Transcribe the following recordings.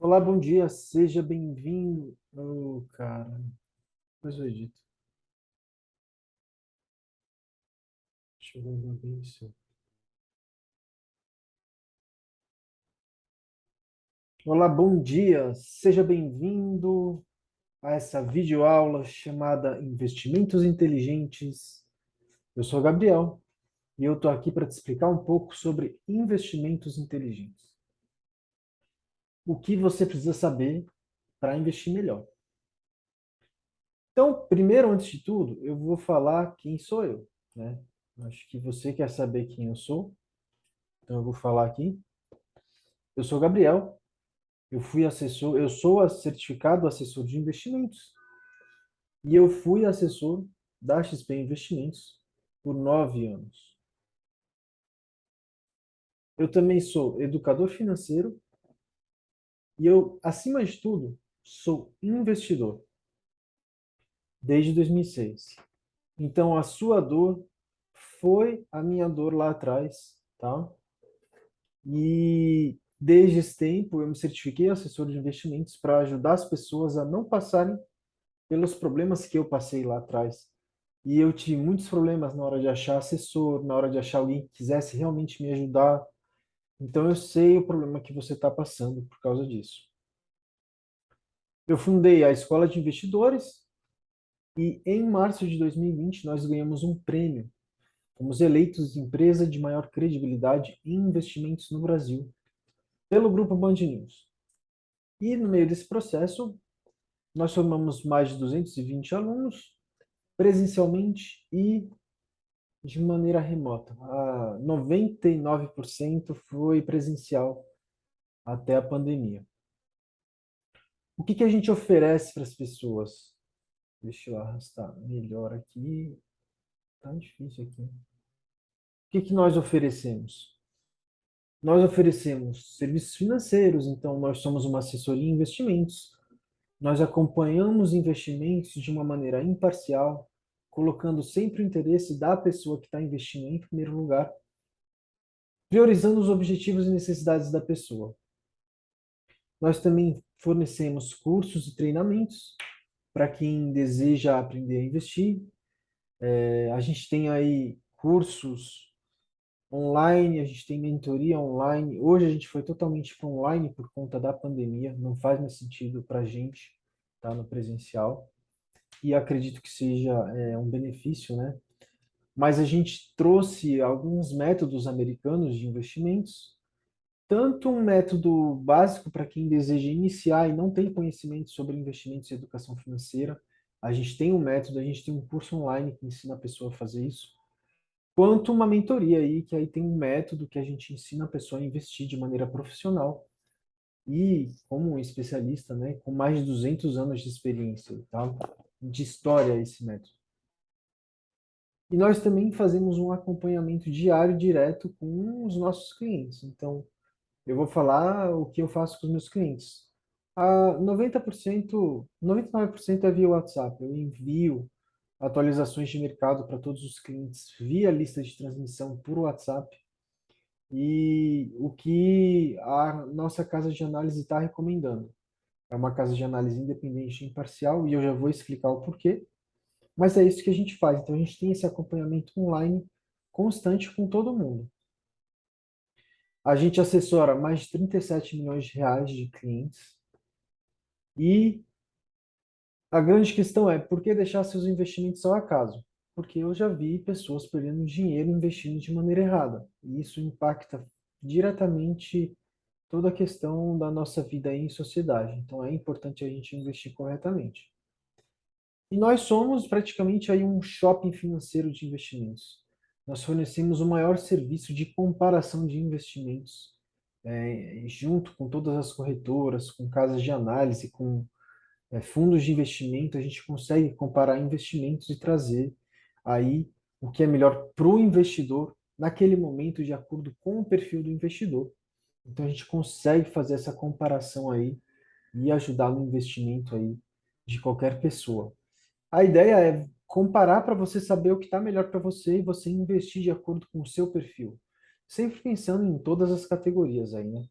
Olá, bom dia, seja bem-vindo. Oh, cara, depois eu edito. Deixa eu ver bem isso. Olá, bom dia, seja bem-vindo a essa videoaula chamada Investimentos Inteligentes. Eu sou o Gabriel e eu estou aqui para te explicar um pouco sobre investimentos inteligentes. O que você precisa saber para investir melhor. Então, primeiro, antes de tudo, eu vou falar quem sou eu, né? Acho que você quer saber quem eu sou, então eu vou falar aqui. Eu sou o Gabriel, eu fui assessor, eu sou certificado assessor de investimentos e eu fui assessor da XP Investimentos por 9 anos. Eu também sou educador financeiro e eu, acima de tudo, sou investidor desde 2006. Então, a sua dor foi a minha dor lá atrás, tá? E desde esse tempo eu me certifiquei assessor de investimentos para ajudar as pessoas a não passarem pelos problemas que eu passei lá atrás. E eu tive muitos problemas na hora de achar assessor, na hora de achar alguém que quisesse realmente me ajudar. Então eu sei o problema que você está passando por causa disso. Eu fundei a Escola de Investidores e em março de 2020 nós ganhamos um prêmio. Fomos eleitos empresa de maior credibilidade em investimentos no Brasil pelo Grupo Band News. E no meio desse processo, nós formamos mais de 220 alunos presencialmente e de maneira remota. 99% foi presencial até a pandemia. O que que a gente oferece para as pessoas? Deixa eu arrastar melhor aqui. Tá difícil aqui. O que que nós oferecemos? Nós oferecemos serviços financeiros, então nós somos uma assessoria em investimentos. Nós acompanhamos investimentos de uma maneira imparcial, colocando sempre o interesse da pessoa que está investindo em primeiro lugar, priorizando os objetivos e necessidades da pessoa. Nós também fornecemos cursos e treinamentos para quem deseja aprender a investir. A gente tem aí cursos online, a gente tem mentoria online. Hoje a gente foi totalmente para online por conta da pandemia, não faz mais sentido para a gente estar no presencial. E acredito que seja um benefício, né? Mas a gente trouxe alguns métodos americanos de investimentos, tanto um método básico para quem deseja iniciar e não tem conhecimento sobre investimentos e educação financeira. A gente tem um método, a gente tem um curso online que ensina a pessoa a fazer isso, quanto uma mentoria aí, que aí tem um método que a gente ensina a pessoa a investir de maneira profissional e como um especialista, né, com mais de 200 anos de experiência, tá? De história esse método. E nós também fazemos um acompanhamento diário direto com os nossos clientes. Então, eu vou falar o que eu faço com os meus clientes. 90%, 99% é via WhatsApp. Eu envio atualizações de mercado para todos os clientes via lista de transmissão por WhatsApp. E o que a nossa casa de análise está recomendando. É uma casa de análise independente e imparcial, e eu já vou explicar o porquê. Mas é isso que a gente faz. Então a gente tem esse acompanhamento online constante com todo mundo. A gente assessora mais de 37 milhões de reais de clientes. E a grande questão é, por que deixar seus investimentos ao acaso? Porque eu já vi pessoas perdendo dinheiro investindo de maneira errada. E isso impacta diretamente toda a questão da nossa vida em sociedade. Então é importante a gente investir corretamente. E nós somos praticamente aí um shopping financeiro de investimentos. Nós fornecemos o maior serviço de comparação de investimentos, junto com todas as corretoras, com casas de análise, com fundos de investimento, a gente consegue comparar investimentos e trazer aí o que é melhor para o investidor naquele momento, de acordo com o perfil do investidor. Então a gente consegue fazer essa comparação aí e ajudar no investimento aí de qualquer pessoa. A ideia é comparar para você saber o que está melhor para você e você investir de acordo com o seu perfil. Sempre pensando em todas as categorias aí, né?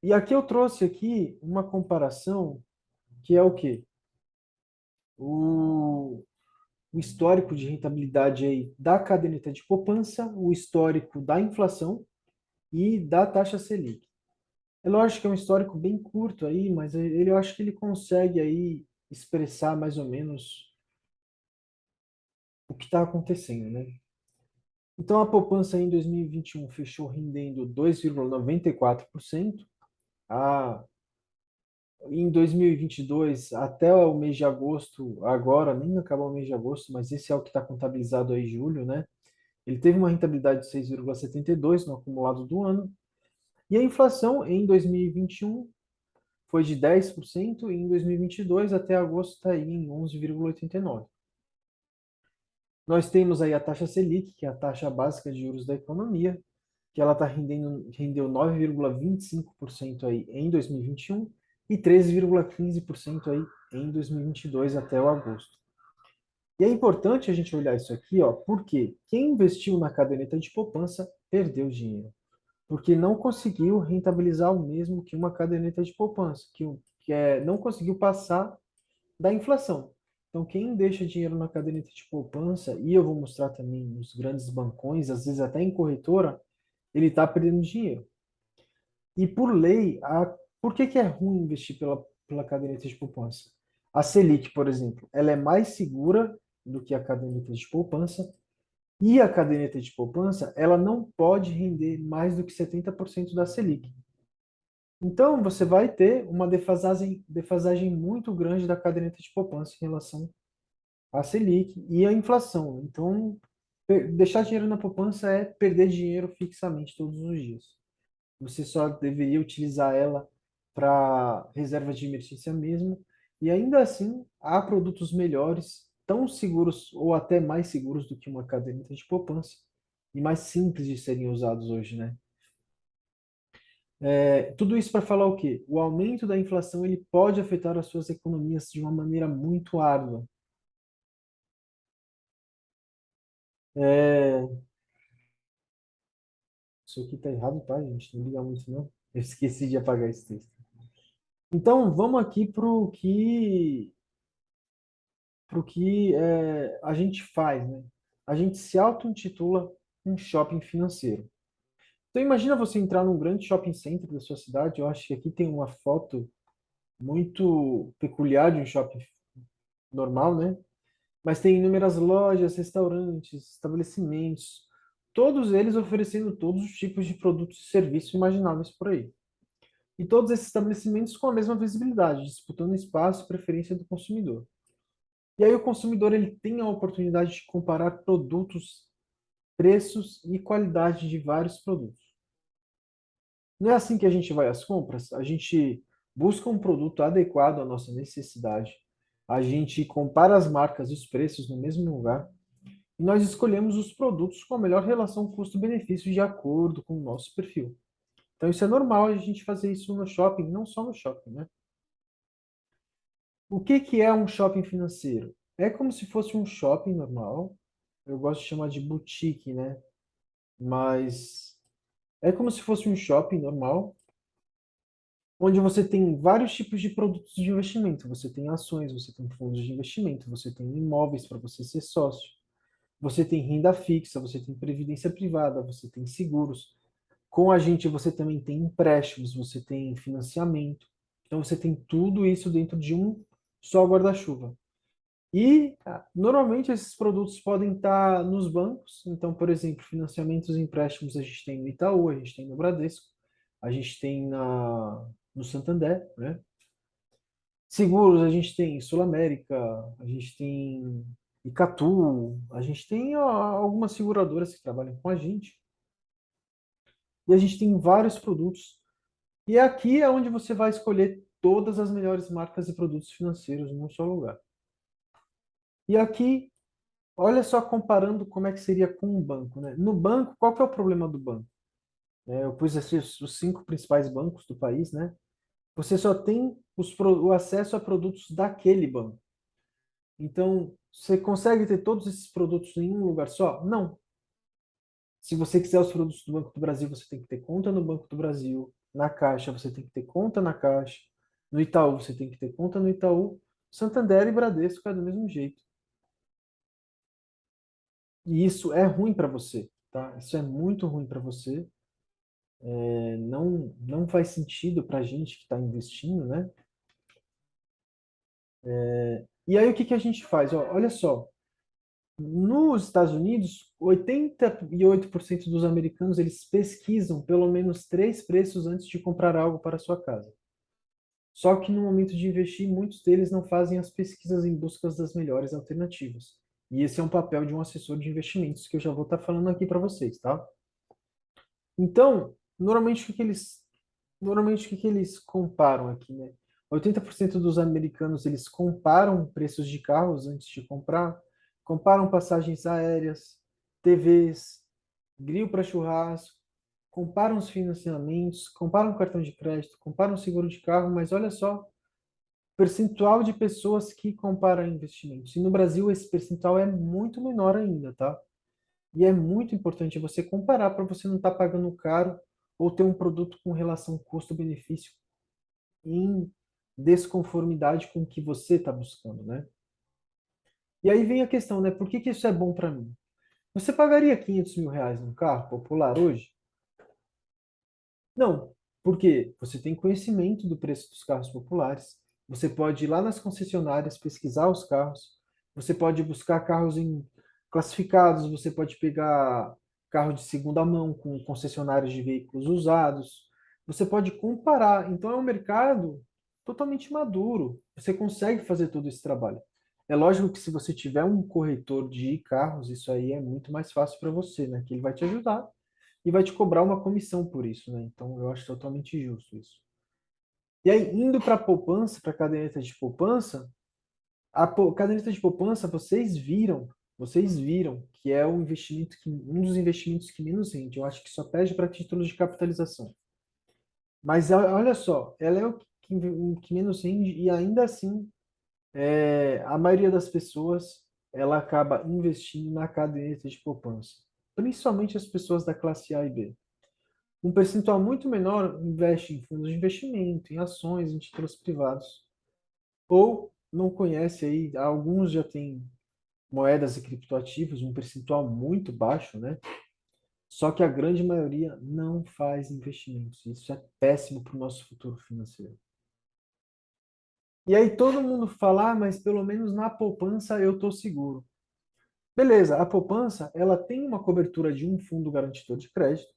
E aqui eu trouxe aqui uma comparação que é o quê? O, o histórico de rentabilidade aí da caderneta de poupança, o histórico da inflação e da taxa Selic. É lógico que é um histórico bem curto aí, mas eu acho que ele consegue aí expressar mais ou menos o que está acontecendo, né? Então a poupança em 2021 fechou rendendo 2,94%. A, em 2022, até o mês de agosto, agora nem acabou o mês de agosto, mas esse é o que está contabilizado aí em julho, né? Ele teve uma rentabilidade de 6,72 no acumulado do ano. E a inflação em 2021 foi de 10% e em 2022 até agosto está aí em 11,89%. Nós temos aí a taxa Selic, que é a taxa básica de juros da economia, que ela rendeu 9,25% aí em 2021 e 13,15% aí em 2022 até o agosto. E é importante a gente olhar isso aqui, ó, porque quem investiu na caderneta de poupança perdeu dinheiro, porque não conseguiu rentabilizar o mesmo que uma caderneta de poupança, não conseguiu passar da inflação. Então, quem deixa dinheiro na caderneta de poupança, e eu vou mostrar também nos grandes bancões, às vezes até em corretora, ele está perdendo dinheiro. E por lei, por que é ruim investir pela caderneta de poupança? A Selic, por exemplo, ela é mais segura do que a caderneta de poupança, e a caderneta de poupança, ela não pode render mais do que 70% da Selic. Então, você vai ter uma defasagem muito grande da caderneta de poupança em relação à Selic e à inflação. Então, deixar dinheiro na poupança é perder dinheiro fixamente todos os dias. Você só deveria utilizar ela para reserva de emergência mesmo. E ainda assim, há produtos melhores, tão seguros ou até mais seguros do que uma caderneta de poupança e mais simples de serem usados hoje, né? Tudo isso para falar o quê? O aumento da inflação ele pode afetar as suas economias de uma maneira muito árdua. É, isso aqui tá errado, tá, gente? Não liga muito, não. Eu esqueci de apagar esse texto. Então, vamos aqui pro que a gente faz, né? A gente se auto-intitula um shopping financeiro. Então, imagina você entrar num grande shopping center da sua cidade. Eu acho que aqui tem uma foto muito peculiar de um shopping normal, né? Mas tem inúmeras lojas, restaurantes, estabelecimentos, todos eles oferecendo todos os tipos de produtos e serviços imagináveis por aí. E todos esses estabelecimentos com a mesma visibilidade, disputando espaço e preferência do consumidor. E aí o consumidor ele tem a oportunidade de comparar produtos, preços e qualidade de vários produtos. Não é assim que a gente vai às compras? A gente busca um produto adequado à nossa necessidade. A gente compara as marcas e os preços no mesmo lugar. E nós escolhemos os produtos com a melhor relação custo-benefício de acordo com o nosso perfil. Então isso é normal a gente fazer isso no shopping, não só no shopping, né? O que é um shopping financeiro? É como se fosse um shopping normal. Eu gosto de chamar de boutique, né? Mas é como se fosse um shopping normal, onde você tem vários tipos de produtos de investimento. Você tem ações, você tem fundos de investimento, você tem imóveis para você ser sócio, você tem renda fixa, você tem previdência privada, você tem seguros. Com a gente você também tem empréstimos, você tem financiamento. Então você tem tudo isso dentro de um só guarda-chuva. E normalmente esses produtos podem estar nos bancos. Então, por exemplo, financiamentos e empréstimos a gente tem no Itaú, a gente tem no Bradesco, a gente tem no Santander, né? Seguros a gente tem Sul América, a gente tem Icatu, a gente tem algumas seguradoras que trabalham com a gente. E a gente tem vários produtos. E aqui é onde você vai escolher todas as melhores marcas e produtos financeiros num só lugar. E aqui olha só comparando como é que seria com um banco, né? No banco, qual que é o problema do banco? Eu pus assim, os cinco principais bancos do país, né? Você só tem o acesso a produtos daquele banco. Então, você consegue ter todos esses produtos em um lugar só? Não. Se você quiser os produtos do Banco do Brasil, você tem que ter conta no Banco do Brasil. na Caixa você tem que ter conta na Caixa, no Itaú você tem que ter conta no Itaú, Santander e Bradesco é do mesmo jeito. E isso é ruim para você, tá? Isso é muito ruim para você. Não faz sentido para a gente que está investindo, né? E aí o que que a gente faz? Ó, olha só, nos Estados Unidos, 88% dos americanos eles pesquisam pelo menos três preços antes de comprar algo para a sua casa. Só que no momento de investir, muitos deles não fazem as pesquisas em busca das melhores alternativas. E esse é um papel de um assessor de investimentos que eu já vou estar falando aqui para vocês, tá? Então, normalmente o que que eles comparam aqui, né? 80% dos americanos eles comparam preços de carros antes de comprar, comparam passagens aéreas, TVs, grill para churrasco, comparam os financiamentos, comparam cartão de crédito, comparam seguro de carro, mas olha só, percentual de pessoas que comparam investimentos. E no Brasil esse percentual é muito menor ainda, tá? E é muito importante você comparar para você não estar pagando caro ou ter um produto com relação custo-benefício em desconformidade com o que você está buscando, né? E aí vem a questão, né? Por que que isso é bom para mim? Você pagaria 500 mil reais num carro popular hoje? Não, porque você tem conhecimento do preço dos carros populares, você pode ir lá nas concessionárias pesquisar os carros, você pode buscar carros em classificados, você pode pegar carro de segunda mão com concessionários de veículos usados, você pode comparar. Então é um mercado totalmente maduro. Você consegue fazer todo esse trabalho. É lógico que se você tiver um corretor de carros, isso aí é muito mais fácil para você, né? Que ele vai te ajudar e vai te cobrar uma comissão por isso, né? Então eu acho totalmente justo isso. E aí, indo para a poupança, para a caderneta de poupança, caderneta de poupança, vocês viram que é um investimento um dos investimentos que menos rende. Eu acho que só perde para títulos de capitalização. Mas olha só, ela é o que menos rende e ainda assim, a maioria das pessoas ela acaba investindo na caderneta de poupança, principalmente as pessoas da classe A e B. Um percentual muito menor investe em fundos de investimento, em ações, em títulos privados. Ou não conhece aí, alguns já têm moedas e criptoativos, um percentual muito baixo, né? Só que a grande maioria não faz investimentos. Isso é péssimo para o nosso futuro financeiro. E aí todo mundo fala, mas pelo menos na poupança eu estou seguro. Beleza, a poupança ela tem uma cobertura de um fundo garantidor de crédito.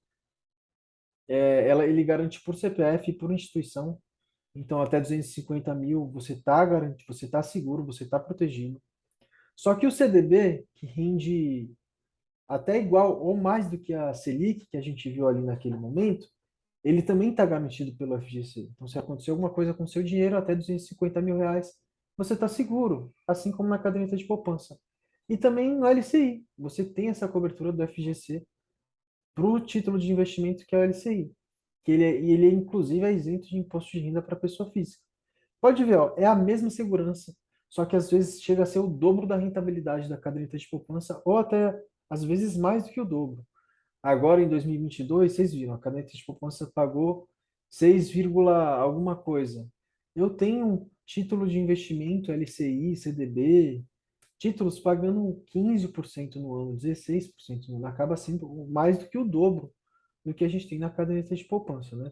Ele garante por CPF e por instituição. Então, até 250 mil, você está garantido, você está seguro, você está protegido. Só que o CDB, que rende até igual ou mais do que a Selic, que a gente viu ali naquele momento, ele também está garantido pelo FGC. Então, se acontecer alguma coisa com o seu dinheiro, até 250 mil reais, você está seguro, assim como na caderneta de poupança. E também no LCI, você tem essa cobertura do FGC para o título de investimento que é o LCI, que ele inclusive é isento de imposto de renda para pessoa física. Pode ver, ó, é a mesma segurança, só que às vezes chega a ser o dobro da rentabilidade da caderneta de poupança, ou até às vezes mais do que o dobro. Agora em 2022, vocês viram, a caderneta de poupança pagou 6, alguma coisa. Eu tenho um título de investimento LCI, CDB, títulos pagando 15% no ano, 16% no ano, acaba sendo mais do que o dobro do que a gente tem na caderneta de poupança, né?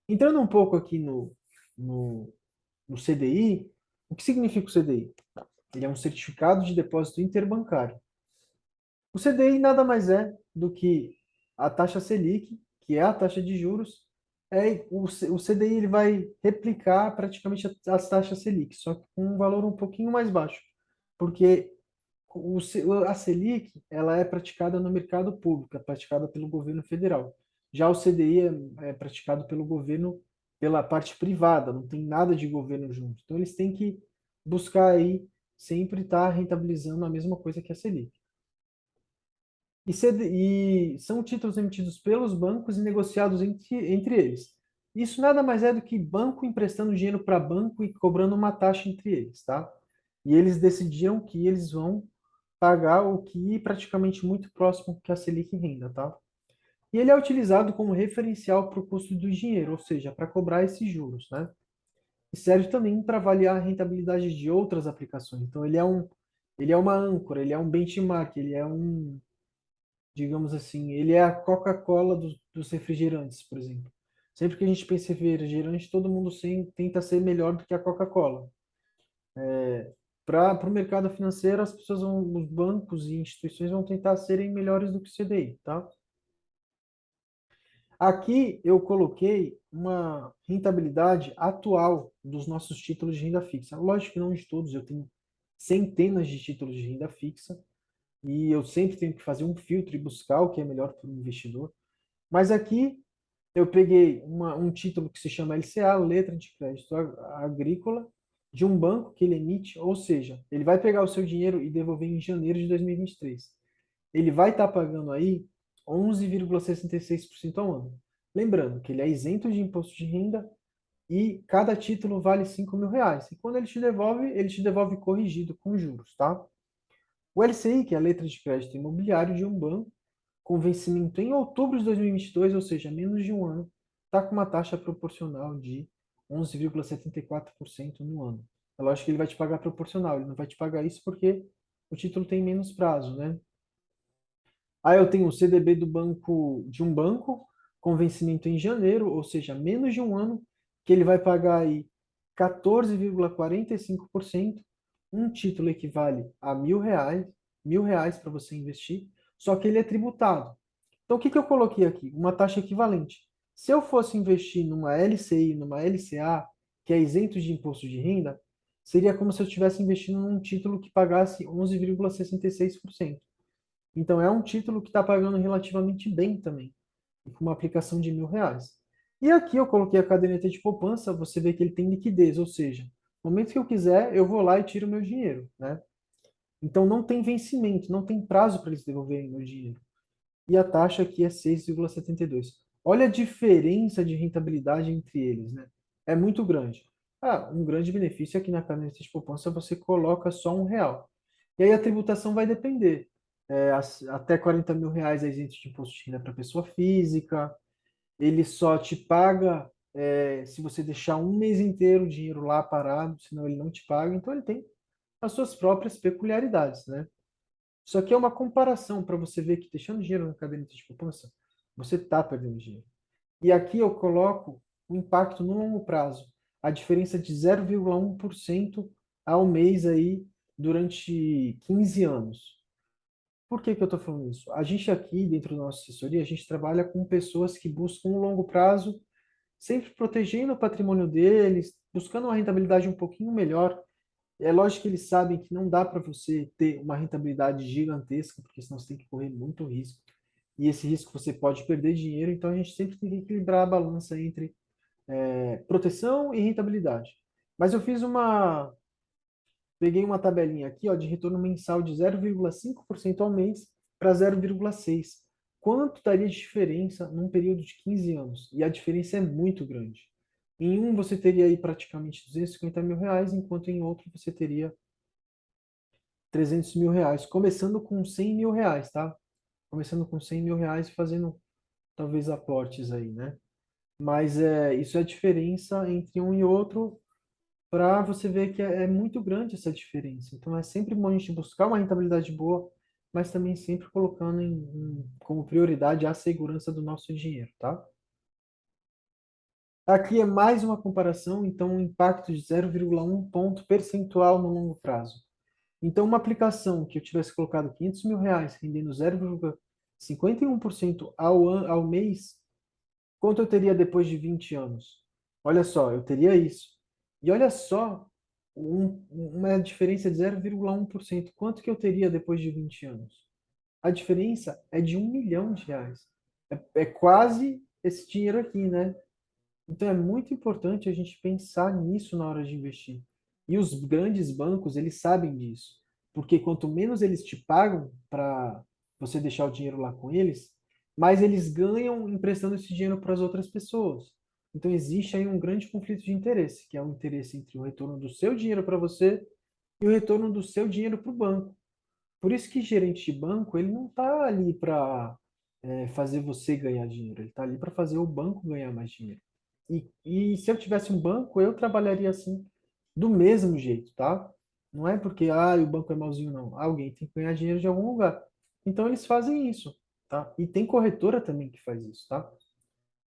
Entrando um pouco aqui no, no CDI, o que significa o CDI? Ele é um certificado de depósito interbancário. O CDI nada mais é do que a taxa Selic, que é a taxa de juros. O CDI ele vai replicar praticamente as taxas Selic, só que com um valor um pouquinho mais baixo, porque a Selic ela é praticada no mercado público, é praticada pelo governo federal. Já o CDI é praticado pelo governo pela parte privada, não tem nada de governo junto. Então eles têm que buscar aí sempre estar rentabilizando a mesma coisa que a Selic. E são títulos emitidos pelos bancos e negociados entre eles. Isso nada mais é do que banco emprestando dinheiro para banco e cobrando uma taxa entre eles, tá? E eles decidiram que eles vão pagar o que praticamente muito próximo que a Selic renda, tá? E ele é utilizado como referencial para o custo do dinheiro, ou seja, para cobrar esses juros, né? E serve também para avaliar a rentabilidade de outras aplicações. Então, ele é uma âncora, ele é um benchmark, ele é um, digamos assim, ele é a Coca-Cola dos refrigerantes, por exemplo. Sempre que a gente pensa em refrigerante, todo mundo tenta ser melhor do que a Coca-Cola. Para o mercado financeiro, as pessoas os bancos e instituições vão tentar serem melhores do que o CDI, tá? Aqui eu coloquei uma rentabilidade atual dos nossos títulos de renda fixa. Lógico que não de todos, eu tenho centenas de títulos de renda fixa e eu sempre tenho que fazer um filtro e buscar o que é melhor para o investidor. Mas aqui eu peguei um título que se chama LCA, Letra de Crédito Agrícola, de um banco que ele emite, ou seja, ele vai pegar o seu dinheiro e devolver em janeiro de 2023. Ele vai estar pagando aí 11,66% ao ano. Lembrando que ele é isento de imposto de renda e cada título vale R$ 5.000. E quando ele te devolve corrigido com juros, tá? O LCI, que é a letra de crédito imobiliário de um banco, com vencimento em outubro de 2022, ou seja, menos de um ano, está com uma taxa proporcional de 11,74% no ano. É lógico que ele vai te pagar proporcional, ele não vai te pagar isso porque o título tem menos prazo, né? Aí eu tenho o CDB do banco de um banco com vencimento em janeiro, ou seja, menos de um ano, que ele vai pagar aí 14,45%. Um título equivale a R$ 1.000 para você investir, só que ele é tributado. Então, o que eu coloquei aqui? Uma taxa equivalente. Se eu fosse investir numa LCI, numa LCA, que é isento de imposto de renda, seria como se eu estivesse investindo num título que pagasse 11,66%. Então, é um título que está pagando relativamente bem também, e com uma aplicação de R$ 1.000. E aqui eu coloquei a caderneta de poupança, você vê que ele tem liquidez, ou seja, no momento que eu quiser, eu vou lá e tiro meu dinheiro, né? Então, não tem vencimento, não tem prazo para eles devolverem meu dinheiro. E a taxa aqui é 6,72. Olha a diferença de rentabilidade entre eles, né? É muito grande. Ah, um grande benefício é que na caderneta de poupança você coloca só R$ 1. E aí a tributação vai depender. Até R$ 40.000 é isento de imposto de renda para pessoa física. Ele só te paga se você deixar um mês inteiro o dinheiro lá parado, senão ele não te paga. Então ele tem as suas próprias peculiaridades, né? Isso aqui é uma comparação para você ver que deixando dinheiro na caderneta de poupança, você está perdendo dinheiro. E aqui eu coloco o impacto no longo prazo. A diferença de 0,1% ao mês aí durante 15 anos. Por que eu estou falando isso? A gente aqui, dentro da nossa assessoria, a gente trabalha com pessoas que buscam um longo prazo, sempre protegendo o patrimônio deles, buscando uma rentabilidade um pouquinho melhor. É lógico que eles sabem que não dá para você ter uma rentabilidade gigantesca, porque senão você tem que correr muito risco. E esse risco você pode perder dinheiro, então a gente sempre tem que equilibrar a balança entre proteção e rentabilidade. Mas eu peguei uma tabelinha aqui, ó, de retorno mensal de 0,5% ao mês para 0,6%. Quanto daria de diferença num período de 15 anos? E a diferença é muito grande. Em um você teria aí praticamente R$ 250.000, enquanto em outro você teria R$ 300.000, começando com R$ 100.000, tá? Começando com R$ 100.000 e fazendo talvez aportes aí, né? Mas isso é a diferença entre um e outro para você ver que é muito grande essa diferença. Então é sempre bom a gente buscar uma rentabilidade boa, mas também sempre colocando como prioridade a segurança do nosso dinheiro, tá? Aqui é mais uma comparação, então um impacto de 0,1 ponto percentual no longo prazo. Então, uma aplicação que eu tivesse colocado R$ 500.000 rendendo 0,51% ao mês, quanto eu teria depois de 20 anos? Olha só, eu teria isso. E olha só, uma diferença de 0,1%. Quanto que eu teria depois de 20 anos? A diferença é de R$ 1.000.000. É quase esse dinheiro aqui, né? Então é muito importante a gente pensar nisso na hora de investir. E os grandes bancos, eles sabem disso. Porque quanto menos eles te pagam para você deixar o dinheiro lá com eles, mais eles ganham emprestando esse dinheiro para as outras pessoas. Então existe aí um grande conflito de interesse, que é o interesse entre o retorno do seu dinheiro para você e o retorno do seu dinheiro para o banco. Por isso que gerente de banco, ele não está ali para fazer você ganhar dinheiro, ele está ali para fazer o banco ganhar mais dinheiro. E se eu tivesse um banco, eu trabalharia assim, do mesmo jeito, tá? Não é porque o banco é malzinho, não. Alguém tem que ganhar dinheiro de algum lugar. Então eles fazem isso, tá? E tem corretora também que faz isso, tá?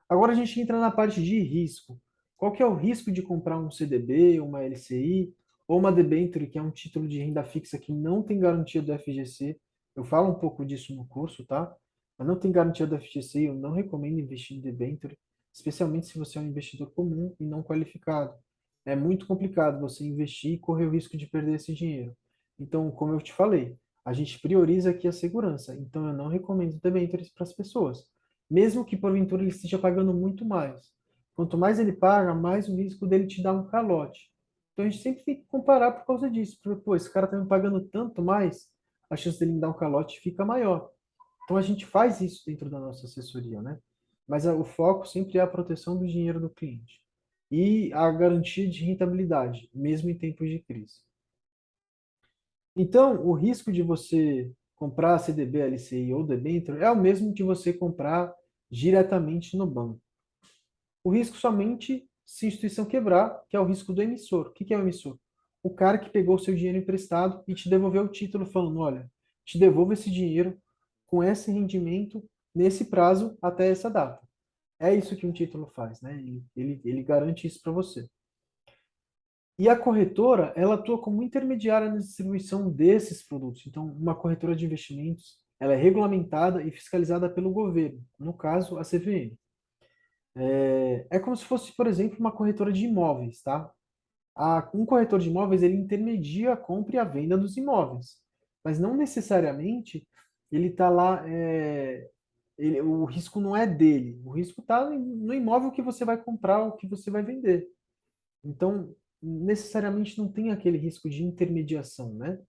Agora a gente entra na parte de risco. Qual que é o risco de comprar um CDB, uma LCI ou uma debênture, que é um título de renda fixa que não tem garantia do FGC? Eu falo um pouco disso no curso, tá? Mas não tem garantia do FGC, eu não recomendo investir em debênture, especialmente se você é um investidor comum e não qualificado. É muito complicado você investir e correr o risco de perder esse dinheiro. Então, como eu te falei, a gente prioriza aqui a segurança. Então, eu não recomendo debêntures para as pessoas mesmo que porventura ele esteja pagando muito mais. Quanto mais ele paga, mais o risco dele te dar um calote. Então a gente sempre tem que comparar por causa disso. Porque, pô, esse cara está me pagando tanto mais, a chance dele me dar um calote fica maior. Então a gente faz isso dentro da nossa assessoria, né? Mas o foco sempre é a proteção do dinheiro do cliente e a garantia de rentabilidade, mesmo em tempos de crise. Então, o risco de você comprar CDB, LCI ou debênture é o mesmo de você comprar diretamente no banco. O risco somente se a instituição quebrar, que é o risco do emissor. O que é o emissor? O cara que pegou o seu dinheiro emprestado e te devolveu o título falando, olha, te devolvo esse dinheiro com esse rendimento nesse prazo até essa data. É isso que um título faz, né? Ele garante isso para você. E a corretora, ela atua como intermediária na distribuição desses produtos. Então, uma corretora de investimentos, ela é regulamentada e fiscalizada pelo governo, no caso, a CVM. É como se fosse, por exemplo, uma corretora de imóveis, tá? Um corretor de imóveis, ele intermedia a compra e a venda dos imóveis, mas não necessariamente ele está lá, o risco não é dele, o risco está no imóvel que você vai comprar ou que você vai vender. Então, necessariamente não tem aquele risco de intermediação, né?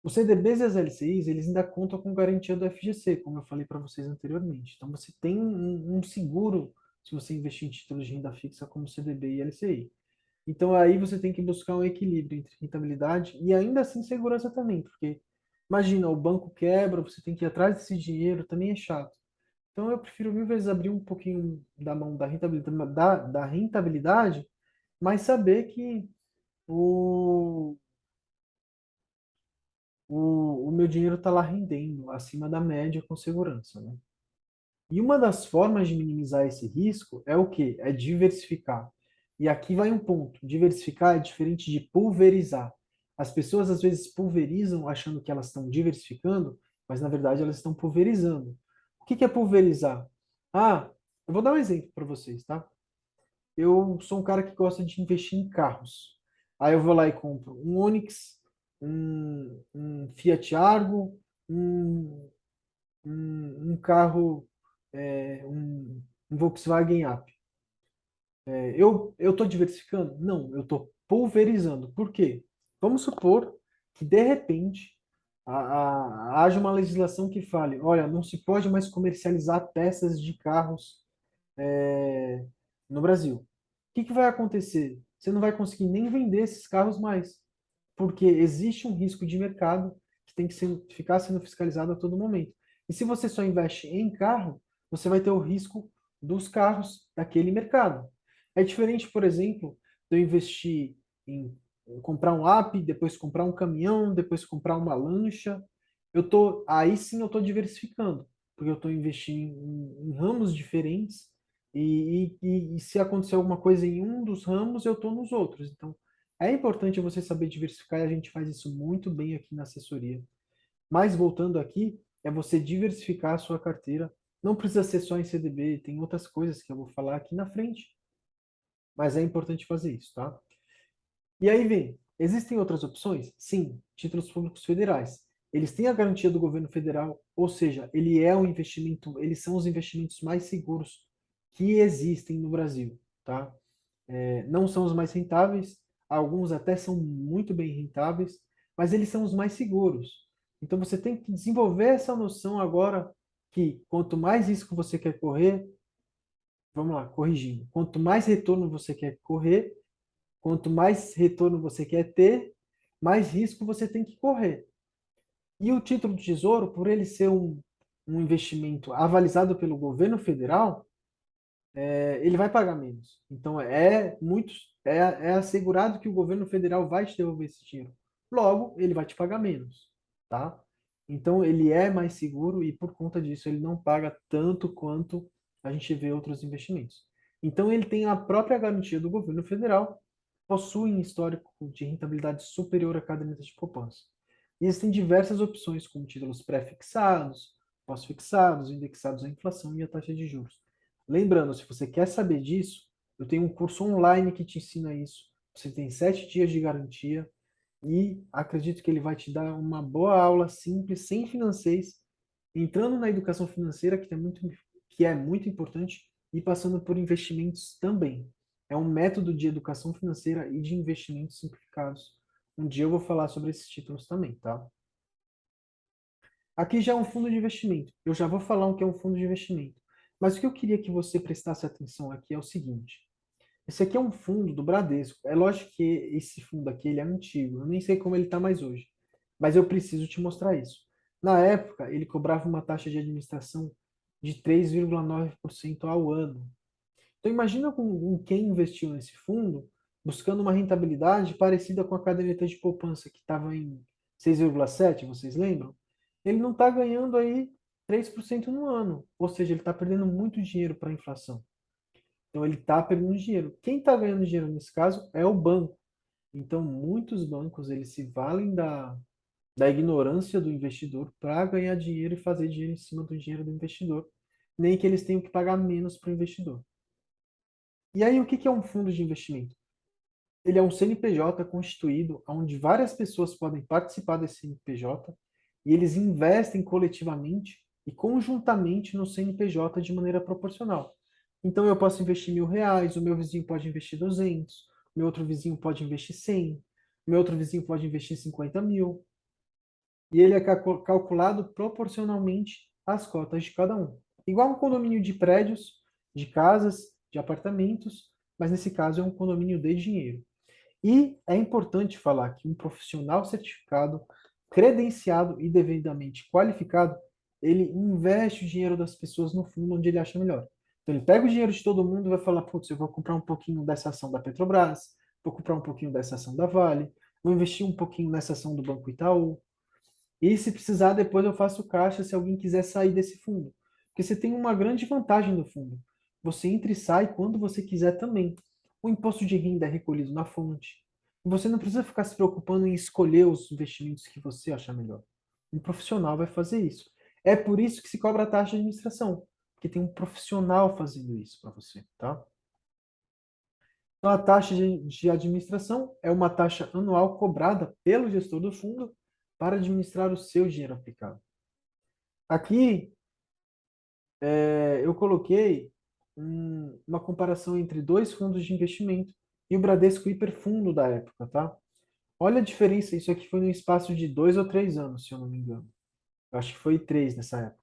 Os CDBs e as LCIs, eles ainda contam com garantia do FGC, como eu falei para vocês anteriormente. Então, você tem um seguro se você investir em títulos de renda fixa como CDB e LCI. Então, aí você tem que buscar um equilíbrio entre rentabilidade e ainda assim segurança também, porque imagina, o banco quebra, você tem que ir atrás desse dinheiro, também é chato. Então, eu prefiro mil vezes abrir um pouquinho da mão da rentabilidade, mas saber que o, o meu dinheiro está lá rendendo acima da média com segurança, né? E uma das formas de minimizar esse risco é o quê? É diversificar. E aqui vai um ponto. Diversificar é diferente de pulverizar. As pessoas às vezes pulverizam achando que elas estão diversificando, mas na verdade elas estão pulverizando. O que é pulverizar? Eu vou dar um exemplo para vocês, tá? Eu sou um cara que gosta de investir em carros. Aí eu vou lá e compro um Onix, um Fiat Argo, um, um carro, um Volkswagen Up. Eu estou diversificando? Não, eu estou pulverizando. Por quê? Vamos supor que, de repente, haja uma legislação que fale, olha, não se pode mais comercializar peças de carros no Brasil. O que vai acontecer? Você não vai conseguir nem vender esses carros mais, porque existe um risco de mercado que tem que ficar sendo fiscalizado a todo momento. E se você só investe em carro, você vai ter o risco dos carros daquele mercado. É diferente, por exemplo, de eu investir em comprar um app, depois comprar um caminhão, depois comprar uma lancha. Aí sim eu estou diversificando, porque eu estou investindo em ramos diferentes e se acontecer alguma coisa em um dos ramos, eu estou nos outros. Então, é importante você saber diversificar e a gente faz isso muito bem aqui na assessoria. Mas voltando aqui, é você diversificar a sua carteira. Não precisa ser só em CDB, tem outras coisas que eu vou falar aqui na frente, mas é importante fazer isso, tá? E aí vem, existem outras opções? Sim, títulos públicos federais. Eles têm a garantia do governo federal, ou seja, ele é um investimento, eles são os investimentos mais seguros que existem no Brasil, tá? Não são os mais rentáveis, alguns até são muito bem rentáveis, mas eles são os mais seguros. Então você tem que desenvolver essa noção agora que quanto mais risco você quer correr, vamos lá, corrigindo, quanto mais retorno você quer correr, quanto mais retorno você quer ter, mais risco você tem que correr. E o título do tesouro, por ele ser um investimento avalizado pelo governo federal, ele vai pagar menos. Então é assegurado que o governo federal vai te devolver esse dinheiro. Logo, ele vai te pagar menos, tá? Então ele é mais seguro e por conta disso ele não paga tanto quanto a gente vê outros investimentos. Então ele tem a própria garantia do governo federal, possui um histórico de rentabilidade superior a caderneta de poupança. E existem diversas opções, como títulos pré-fixados, pós-fixados, indexados à inflação e à taxa de juros. Lembrando, se você quer saber disso, eu tenho um curso online que te ensina isso. Você tem 7 dias de garantia e acredito que ele vai te dar uma boa aula simples, sem financeiros, entrando na educação financeira, que é muito importante, e passando por investimentos também. É um método de educação financeira e de investimentos simplificados. Um dia eu vou falar sobre esses títulos também, tá? Aqui já é um fundo de investimento. Eu já vou falar o que é um fundo de investimento. Mas o que eu queria que você prestasse atenção aqui é o seguinte. Esse aqui é um fundo do Bradesco. É lógico que esse fundo aqui ele é antigo. Eu nem sei como ele está mais hoje. Mas eu preciso te mostrar isso. Na época, ele cobrava uma taxa de administração de 3,9% ao ano. Então imagina com quem investiu nesse fundo buscando uma rentabilidade parecida com a caderneta de poupança que estava em 6,7, vocês lembram? Ele não está ganhando aí 3% no ano, ou seja, ele está perdendo muito dinheiro para a inflação. Então ele está perdendo dinheiro. Quem está ganhando dinheiro nesse caso é o banco. Então muitos bancos eles se valem da ignorância do investidor para ganhar dinheiro e fazer dinheiro em cima do dinheiro do investidor, nem que eles tenham que pagar menos para o investidor. E aí, o que é um fundo de investimento? Ele é um CNPJ constituído onde várias pessoas podem participar desse CNPJ e eles investem coletivamente e conjuntamente no CNPJ de maneira proporcional. Então, eu posso investir R$ 1.000, o meu vizinho pode investir 200, o meu outro vizinho pode investir 100, o meu outro vizinho pode investir 50 mil. E ele é calculado proporcionalmente às cotas de cada um. Igual um condomínio de prédios, de casas, de apartamentos, mas nesse caso é um condomínio de dinheiro. E é importante falar que um profissional certificado, credenciado e devidamente qualificado, ele investe o dinheiro das pessoas no fundo onde ele acha melhor. Então ele pega o dinheiro de todo mundo e vai falar, putz, eu vou comprar um pouquinho dessa ação da Petrobras, vou comprar um pouquinho dessa ação da Vale, vou investir um pouquinho nessa ação do Banco Itaú, e se precisar, depois eu faço caixa se alguém quiser sair desse fundo. Porque você tem uma grande vantagem do fundo. Você entra e sai quando você quiser também. O imposto de renda é recolhido na fonte. E você não precisa ficar se preocupando em escolher os investimentos que você achar melhor. Um profissional vai fazer isso. É por isso que se cobra a taxa de administração. Porque tem um profissional fazendo isso para você, tá? Então, a taxa de administração é uma taxa anual cobrada pelo gestor do fundo para administrar o seu dinheiro aplicado. Aqui, eu coloquei uma comparação entre dois fundos de investimento e o Bradesco Hiperfundo da época, tá? Olha a diferença, isso aqui foi no espaço de 2 ou 3 anos, se eu não me engano. Eu acho que foi 3 nessa época.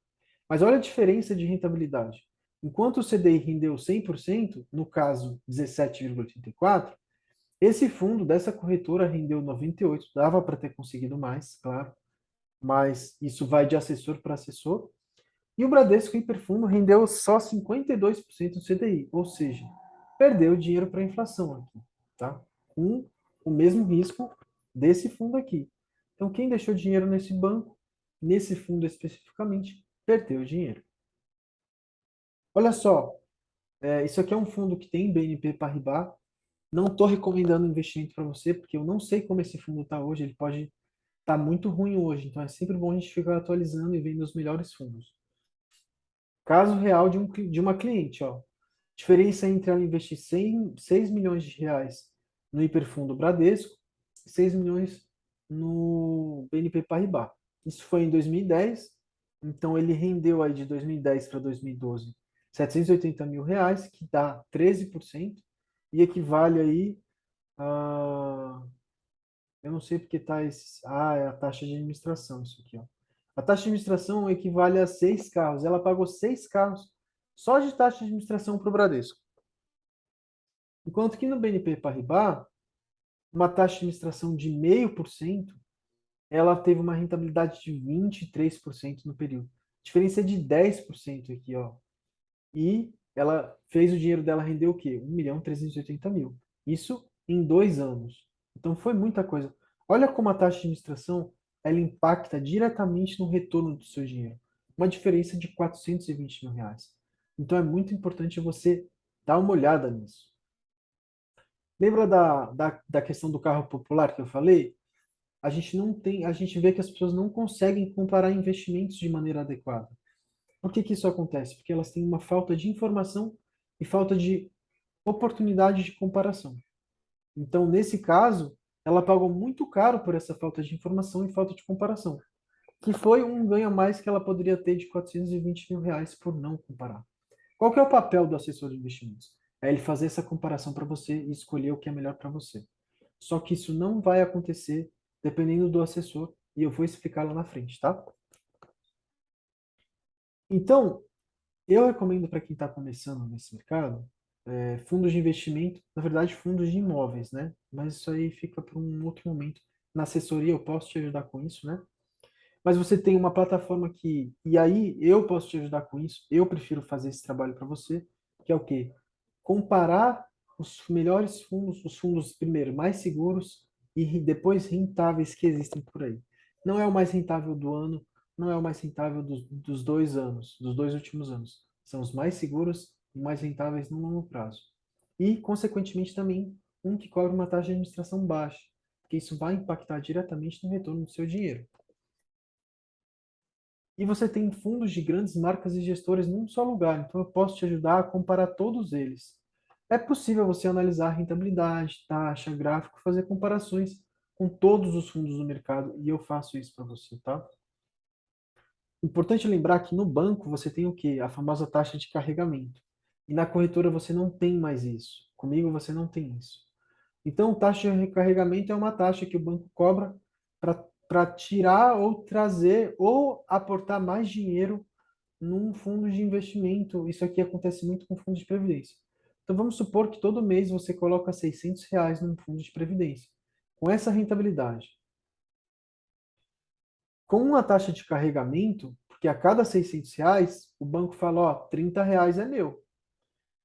Mas olha a diferença de rentabilidade. Enquanto o CDI rendeu 100%, no caso 17,84, esse fundo dessa corretora rendeu 98, dava para ter conseguido mais, claro, mas isso vai de assessor para assessor. E o Bradesco Hiperfundo rendeu só 52% do CDI, ou seja, perdeu dinheiro para a inflação aqui, tá? Com o mesmo risco desse fundo aqui. Então, quem deixou dinheiro nesse banco, nesse fundo especificamente, perdeu dinheiro. Olha só, isso aqui é um fundo que tem BNP Paribas. Não estou recomendando investimento para você, porque eu não sei como esse fundo está hoje. Ele pode estar muito ruim hoje. Então é sempre bom a gente ficar atualizando e vendo os melhores fundos. Caso real de uma cliente, ó. Diferença entre ela investir 6 milhões de reais no hiperfundo Bradesco e 6 milhões no BNP Paribas. Isso foi em 2010, então ele rendeu aí de 2010 para 2012 R$ 780 mil, que dá 13%, e equivale aí a... Eu não sei porque tá esse... Ah, é a taxa de administração, isso aqui, ó. A taxa de administração equivale a 6 carros. Ela pagou 6 carros só de taxa de administração para o Bradesco. Enquanto que no BNP Paribas, uma taxa de administração de 0,5%, ela teve uma rentabilidade de 23% no período. Diferença de 10% aqui, ó. E ela fez o dinheiro dela render o quê? 1.380.000. Isso em 2 anos. Então foi muita coisa. Olha como a taxa de administração ela impacta diretamente no retorno do seu dinheiro. Uma diferença de 420 mil reais. Então é muito importante você dar uma olhada nisso. Lembra da questão do carro popular que eu falei? A gente não tem, a gente vê que as pessoas não conseguem comparar investimentos de maneira adequada. Por que que isso acontece? Porque elas têm uma falta de informação e falta de oportunidade de comparação. Então, nesse caso, ela pagou muito caro por essa falta de informação e falta de comparação, que foi um ganho a mais que ela poderia ter de 420 mil reais por não comparar. Qual que é o papel do assessor de investimentos? É ele fazer essa comparação para você e escolher o que é melhor para você. Só que isso não vai acontecer dependendo do assessor e eu vou explicar lá na frente, tá? Então, eu recomendo para quem está começando nesse mercado, fundos de investimento, na verdade, fundos de imóveis, né? Mas isso aí fica para um outro momento. Na assessoria eu posso te ajudar com isso, né? Mas você tem uma plataforma que, e aí eu posso te ajudar com isso, eu prefiro fazer esse trabalho para você, que é o quê? Comparar os melhores fundos, os fundos primeiro mais seguros e depois rentáveis que existem por aí. Não é o mais rentável do ano, não é o mais rentável dos 2 anos, dos 2 últimos anos. São os mais seguros e mais rentáveis no longo prazo. E, consequentemente, também um que cobra uma taxa de administração baixa, porque isso vai impactar diretamente no retorno do seu dinheiro. E você tem fundos de grandes marcas e gestores num só lugar, então eu posso te ajudar a comparar todos eles. É possível você analisar rentabilidade, taxa, gráfico, fazer comparações com todos os fundos do mercado e eu faço isso para você, tá? Importante lembrar que no banco você tem o quê? A famosa taxa de carregamento. E na corretora você não tem mais isso. Comigo você não tem isso. Então, taxa de recarregamento é uma taxa que o banco cobra para tirar ou trazer ou aportar mais dinheiro num fundo de investimento. Isso aqui acontece muito com fundo de previdência. Então, vamos supor que todo mês você coloca R$ 600 num fundo de previdência. Com essa rentabilidade. Com uma taxa de carregamento, porque a cada R$ 600, o banco fala, ó, R$ 30 é meu.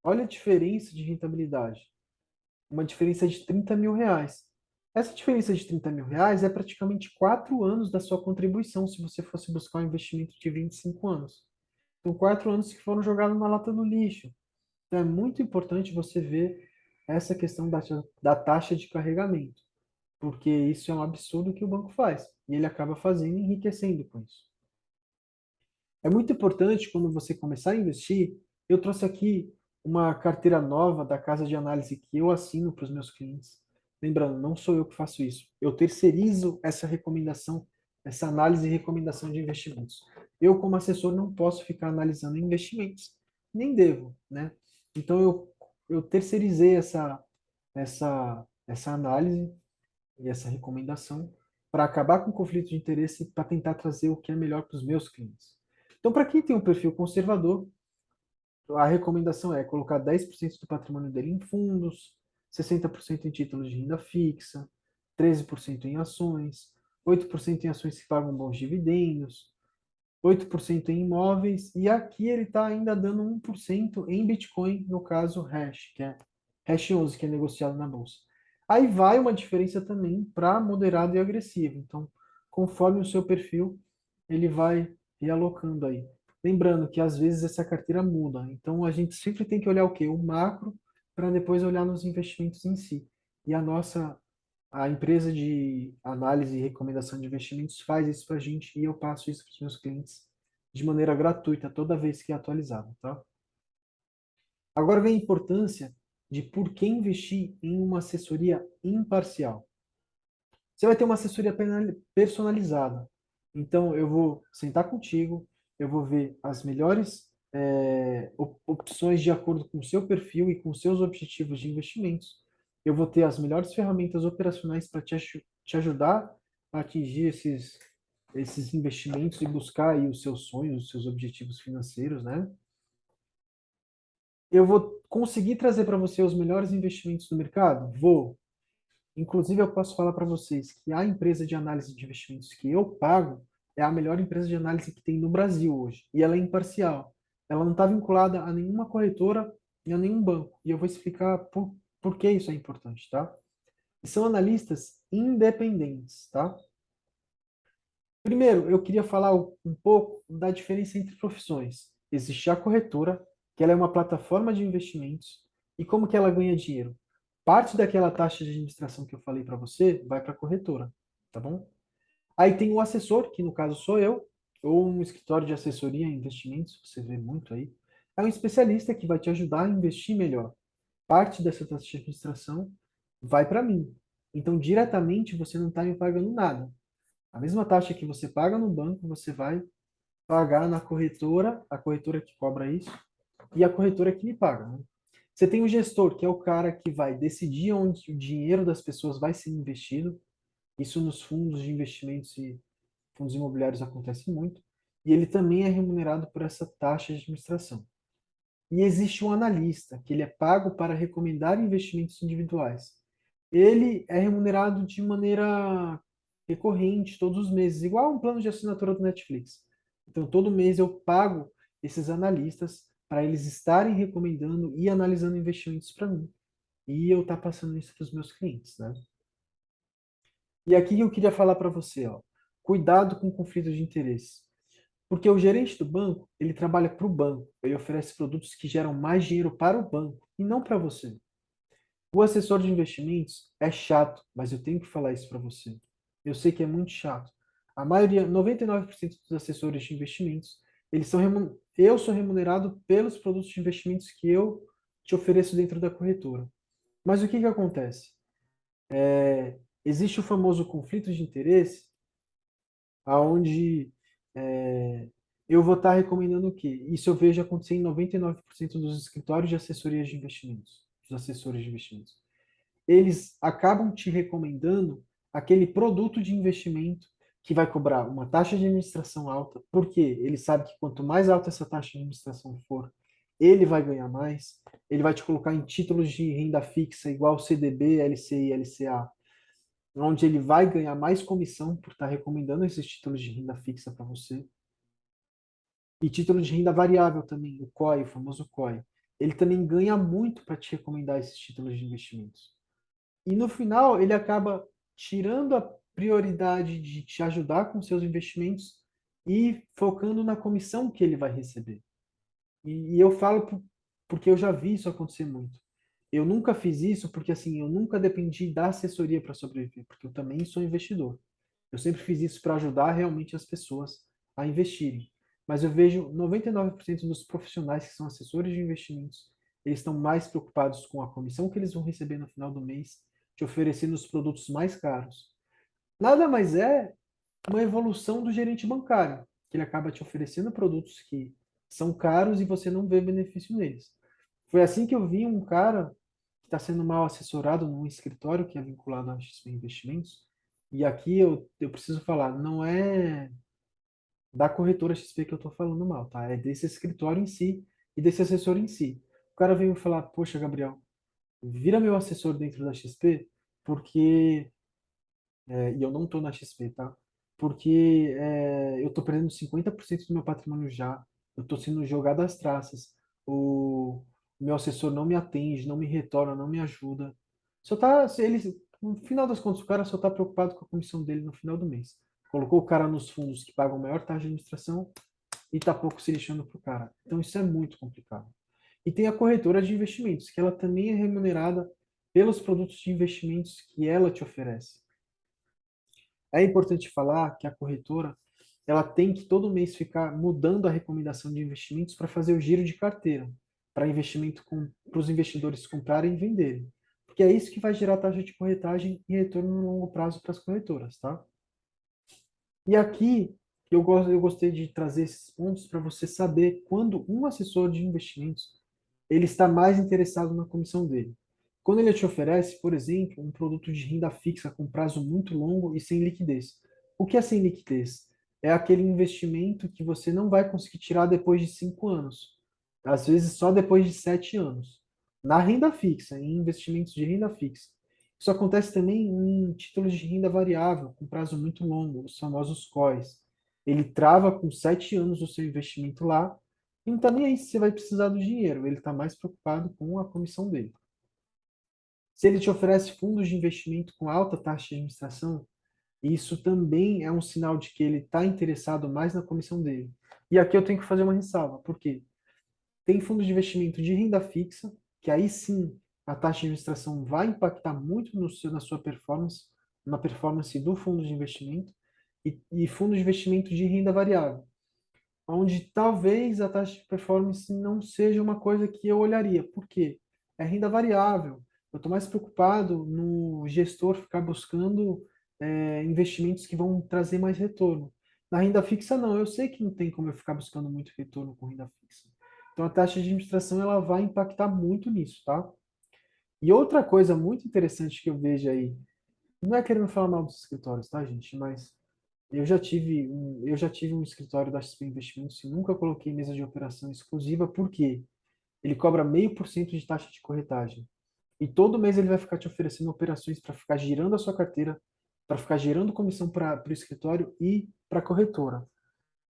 Olha a diferença de rentabilidade. Uma diferença de R$ 30.000. Essa diferença de R$ 30.000 é praticamente 4 anos da sua contribuição se você fosse buscar um investimento de 25 anos. Então, 4 anos que foram jogados na lata do lixo. Então, é muito importante você ver essa questão da taxa de carregamento, porque isso é um absurdo que o banco faz, e ele acaba fazendo e enriquecendo com isso. É muito importante quando você começar a investir. Eu trouxe aqui uma carteira nova da casa de análise que eu assino para os meus clientes. Lembrando, não sou eu que faço isso. Eu terceirizo essa recomendação, essa análise e recomendação de investimentos. Eu, como assessor, não posso ficar analisando investimentos, nem devo, né? Então eu terceirizei essa análise e essa recomendação para acabar com o conflito de interesse e para tentar trazer o que é melhor para os meus clientes. Então, para quem tem um perfil conservador, a recomendação é colocar 10% do patrimônio dele em fundos, 60% em títulos de renda fixa, 13% em ações, 8% em ações que pagam bons dividendos, 8% em imóveis, e aqui ele está ainda dando 1% em Bitcoin, no caso Hash, que é Hash 11, que é negociado na bolsa. Aí vai uma diferença também para moderado e agressivo. Então, conforme o seu perfil, ele vai realocando aí. Lembrando que às vezes essa carteira muda. Então, a gente sempre tem que olhar o quê? O macro, para depois olhar nos investimentos em si. E a empresa de análise e recomendação de investimentos faz isso para a gente e eu passo isso para os meus clientes de maneira gratuita toda vez que é atualizado, tá? Agora vem a importância de por que investir em uma assessoria imparcial. Você vai ter uma assessoria personalizada. Então, eu vou sentar contigo, eu vou ver as melhores opções de acordo com o seu perfil e com os seus objetivos de investimentos. Eu vou ter as melhores ferramentas operacionais para te ajudar a atingir esses investimentos e buscar aí os seus sonhos, os seus objetivos financeiros, né? Eu vou conseguir trazer para você os melhores investimentos do mercado? Vou. Inclusive, eu posso falar para vocês que a empresa de análise de investimentos que eu pago é a melhor empresa de análise que tem no Brasil hoje. E ela é imparcial. Ela não está vinculada a nenhuma corretora e a nenhum banco. E eu vou explicar por que isso é importante, tá? E são analistas independentes, tá? Primeiro, eu queria falar um pouco da diferença entre profissões. Existe a corretora, que ela é uma plataforma de investimentos, e como que ela ganha dinheiro? Parte daquela taxa de administração que eu falei para você vai para a corretora, tá bom? Aí tem o assessor, que no caso sou eu, ou um escritório de assessoria em investimentos, você vê muito aí. É um especialista que vai te ajudar a investir melhor. Parte dessa taxa de administração vai para mim. Então, diretamente, você não está me pagando nada. A mesma taxa que você paga no banco, você vai pagar na corretora, a corretora que cobra isso, e a corretora que me paga, né? Você tem o gestor, que é o cara que vai decidir onde o dinheiro das pessoas vai ser investido. Isso nos fundos de investimentos e fundos imobiliários acontece muito. E ele também é remunerado por essa taxa de administração. E existe um analista, que ele é pago para recomendar investimentos individuais. Ele é remunerado de maneira recorrente, todos os meses, igual um plano de assinatura do Netflix. Então, todo mês eu pago esses analistas para eles estarem recomendando e analisando investimentos para mim. E eu estar passando isso para os meus clientes, né? E aqui eu queria falar para você, ó, cuidado com conflitos de interesse. Porque o gerente do banco, ele trabalha para o banco, ele oferece produtos que geram mais dinheiro para o banco e não para você. O assessor de investimentos é chato, mas eu tenho que falar isso para você. Eu sei que é muito chato. A maioria, 99% dos assessores de investimentos, eu sou remunerado pelos produtos de investimentos que eu te ofereço dentro da corretora. Mas o que que acontece? Existe o famoso conflito de interesse, aonde é, eu vou estar recomendando o quê? Isso eu vejo acontecer em 99% dos escritórios de assessorias de investimentos, dos assessores de investimentos. Eles acabam te recomendando aquele produto de investimento que vai cobrar uma taxa de administração alta, porque ele sabe que quanto mais alta essa taxa de administração for, ele vai ganhar mais, ele vai te colocar em títulos de renda fixa, igual CDB, LCI, LCA, onde ele vai ganhar mais comissão por estar recomendando esses títulos de renda fixa para você. E título de renda variável também, o COI, o famoso COI. Ele também ganha muito para te recomendar esses títulos de investimentos. E no final, ele acaba tirando a prioridade de te ajudar com seus investimentos e focando na comissão que ele vai receber. E eu falo porque eu já vi isso acontecer muito. Eu nunca fiz isso porque assim, eu nunca dependi da assessoria para sobreviver, porque eu também sou investidor. Eu sempre fiz isso para ajudar realmente as pessoas a investirem. Mas eu vejo 99% dos profissionais que são assessores de investimentos, eles estão mais preocupados com a comissão que eles vão receber no final do mês, te oferecendo os produtos mais caros. Nada mais é uma evolução do gerente bancário, que ele acaba te oferecendo produtos que são caros e você não vê benefício neles. Foi assim que eu vi um cara que está sendo mal assessorado num escritório que é vinculado à XP Investimentos. E aqui eu preciso falar, não é da corretora XP que eu estou falando mal, tá? É desse escritório em si e desse assessor em si. O cara veio me falar, poxa, Gabriel, vira meu assessor dentro da XP, porque e eu não estou na XP, tá? Porque eu estou perdendo 50% do meu patrimônio já. Eu estou sendo jogado às traças. O meu assessor não me atende, não me retorna, não me ajuda. Só tá, no final das contas, o cara só está preocupado com a comissão dele no final do mês. Colocou o cara nos fundos que pagam maior taxa de administração e está pouco se lixando pro cara. Então isso é muito complicado. E tem a corretora de investimentos, que ela também é remunerada pelos produtos de investimentos que ela te oferece. É importante falar que a corretora ela tem que todo mês ficar mudando a recomendação de investimentos para fazer o giro de carteira, para os investidores comprarem e venderem. Porque é isso que vai gerar taxa de corretagem e retorno no longo prazo para as corretoras, tá? E aqui eu gostei de trazer esses pontos para você saber quando um assessor de investimentos ele está mais interessado na comissão dele. Quando ele te oferece, por exemplo, um produto de renda fixa com prazo muito longo e sem liquidez. O que é sem liquidez? É aquele investimento que você não vai conseguir tirar depois de 5 anos. Às vezes só depois de 7 anos. Na renda fixa, em investimentos de renda fixa. Isso acontece também em títulos de renda variável, com prazo muito longo, os famosos COIs. Ele trava com 7 anos o seu investimento lá, e não está nem aí se você vai precisar do dinheiro, ele está mais preocupado com a comissão dele. Se ele te oferece fundos de investimento com alta taxa de administração, isso também é um sinal de que ele está interessado mais na comissão dele. E aqui eu tenho que fazer uma ressalva, por quê? Tem fundos de investimento de renda fixa, que aí sim a taxa de administração vai impactar muito na sua performance, na performance do fundo de investimento, e fundos de investimento de renda variável, onde talvez a taxa de performance não seja uma coisa que eu olharia. Por quê? É renda variável. Eu estou mais preocupado no gestor ficar buscando investimentos que vão trazer mais retorno. Na renda fixa, não. Eu sei que não tem como eu ficar buscando muito retorno com renda fixa. Então, a taxa de administração ela vai impactar muito nisso, tá? E outra coisa muito interessante que eu vejo aí, não é querendo falar mal dos escritórios, tá, gente? Mas eu já tive um escritório da XP Investimentos e nunca coloquei mesa de operação exclusiva, porque ele cobra 0,5% de taxa de corretagem. E todo mês ele vai ficar te oferecendo operações para ficar girando a sua carteira, para ficar gerando comissão para o escritório e para a corretora.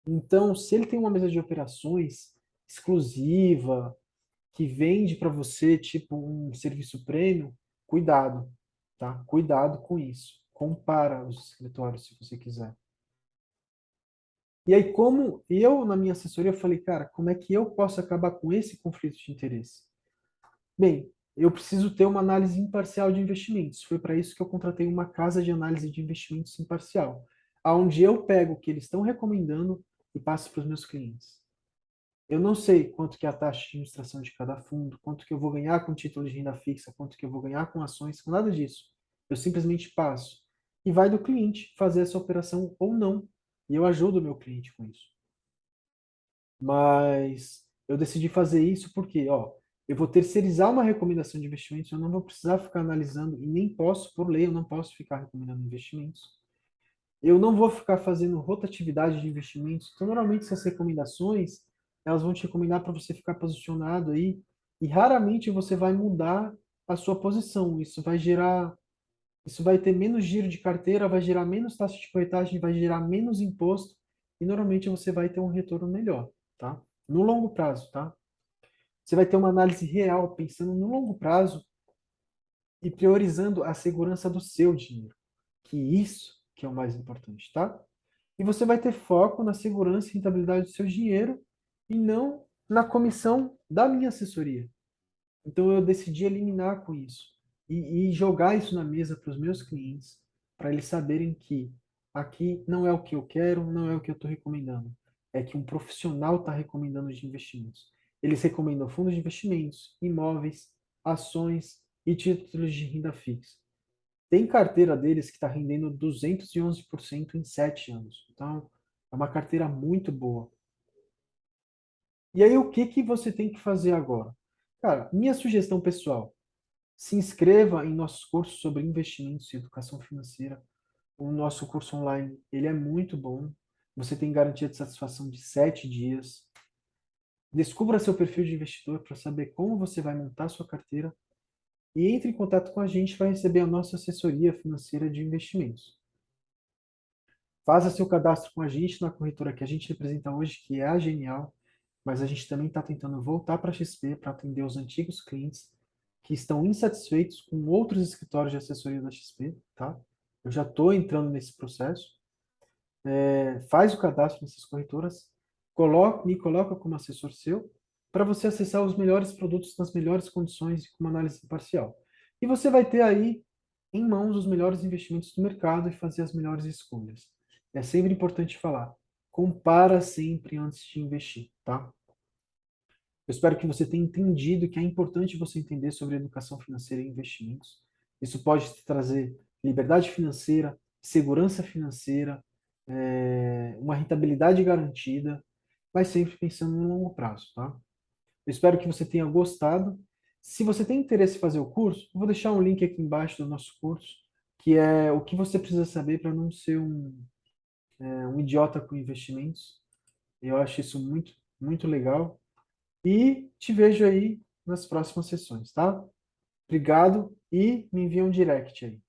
Então, se ele tem uma mesa de operações exclusiva, que vende para você tipo um serviço premium, cuidado, tá? Cuidado com isso. Compara os escritórios se você quiser. E aí, como eu, na minha assessoria, eu falei, cara, como é que eu posso acabar com esse conflito de interesse? Bem, eu preciso ter uma análise imparcial de investimentos. Foi para isso que eu contratei uma casa de análise de investimentos imparcial, aonde eu pego o que eles estão recomendando e passo para os meus clientes. Eu não sei quanto que é a taxa de administração de cada fundo, quanto que eu vou ganhar com título de renda fixa, quanto que eu vou ganhar com ações, com nada disso. Eu simplesmente passo. E vai do cliente fazer essa operação ou não. E eu ajudo o meu cliente com isso. Mas eu decidi fazer isso porque, ó, eu vou terceirizar uma recomendação de investimentos, eu não vou precisar ficar analisando e nem posso, por lei, eu não posso ficar recomendando investimentos. Eu não vou ficar fazendo rotatividade de investimentos. Então, normalmente, essas recomendações, elas vão te recomendar para você ficar posicionado aí, e raramente você vai mudar a sua posição. Isso vai ter menos giro de carteira, vai gerar menos taxa de corretagem, vai gerar menos imposto, e normalmente você vai ter um retorno melhor, tá? No longo prazo, tá? Você vai ter uma análise real, pensando no longo prazo e priorizando a segurança do seu dinheiro. Que isso que é o mais importante, tá? E você vai ter foco na segurança e rentabilidade do seu dinheiro e não na comissão da minha assessoria. Então eu decidi eliminar com isso e jogar isso na mesa para os meus clientes, para eles saberem que aqui não é o que eu quero, não é o que eu estou recomendando. É que um profissional está recomendando de investimentos. Eles recomendam fundos de investimentos, imóveis, ações e títulos de renda fixa. Tem carteira deles que está rendendo 211% em 7 anos. Então, é uma carteira muito boa. E aí, o que que você tem que fazer agora? Cara, minha sugestão pessoal, se inscreva em nossos cursos sobre investimentos e educação financeira. O nosso curso online, ele é muito bom. Você tem garantia de satisfação de 7 dias. Descubra seu perfil de investidor para saber como você vai montar sua carteira e entre em contato com a gente para receber a nossa assessoria financeira de investimentos. Faça seu cadastro com a gente na corretora que a gente representa hoje, que é a Genial, mas a gente também está tentando voltar para a XP para atender os antigos clientes que estão insatisfeitos com outros escritórios de assessoria da XP, tá? Eu já estou entrando nesse processo. Faz o cadastro nessas corretoras, me coloca como assessor seu, para você acessar os melhores produtos nas melhores condições e com uma análise imparcial. E você vai ter aí em mãos os melhores investimentos do mercado e fazer as melhores escolhas. É sempre importante falar. Compara sempre antes de investir, tá? Eu espero que você tenha entendido que é importante você entender sobre educação financeira e investimentos. Isso pode te trazer liberdade financeira, segurança financeira, uma rentabilidade garantida, mas sempre pensando no longo prazo, tá? Eu espero que você tenha gostado. Se você tem interesse em fazer o curso, eu vou deixar um link aqui embaixo do nosso curso, que é o que você precisa saber para não ser um idiota com investimentos. Eu acho isso muito, muito legal. E te vejo aí nas próximas sessões, tá? Obrigado e me envia um direct aí.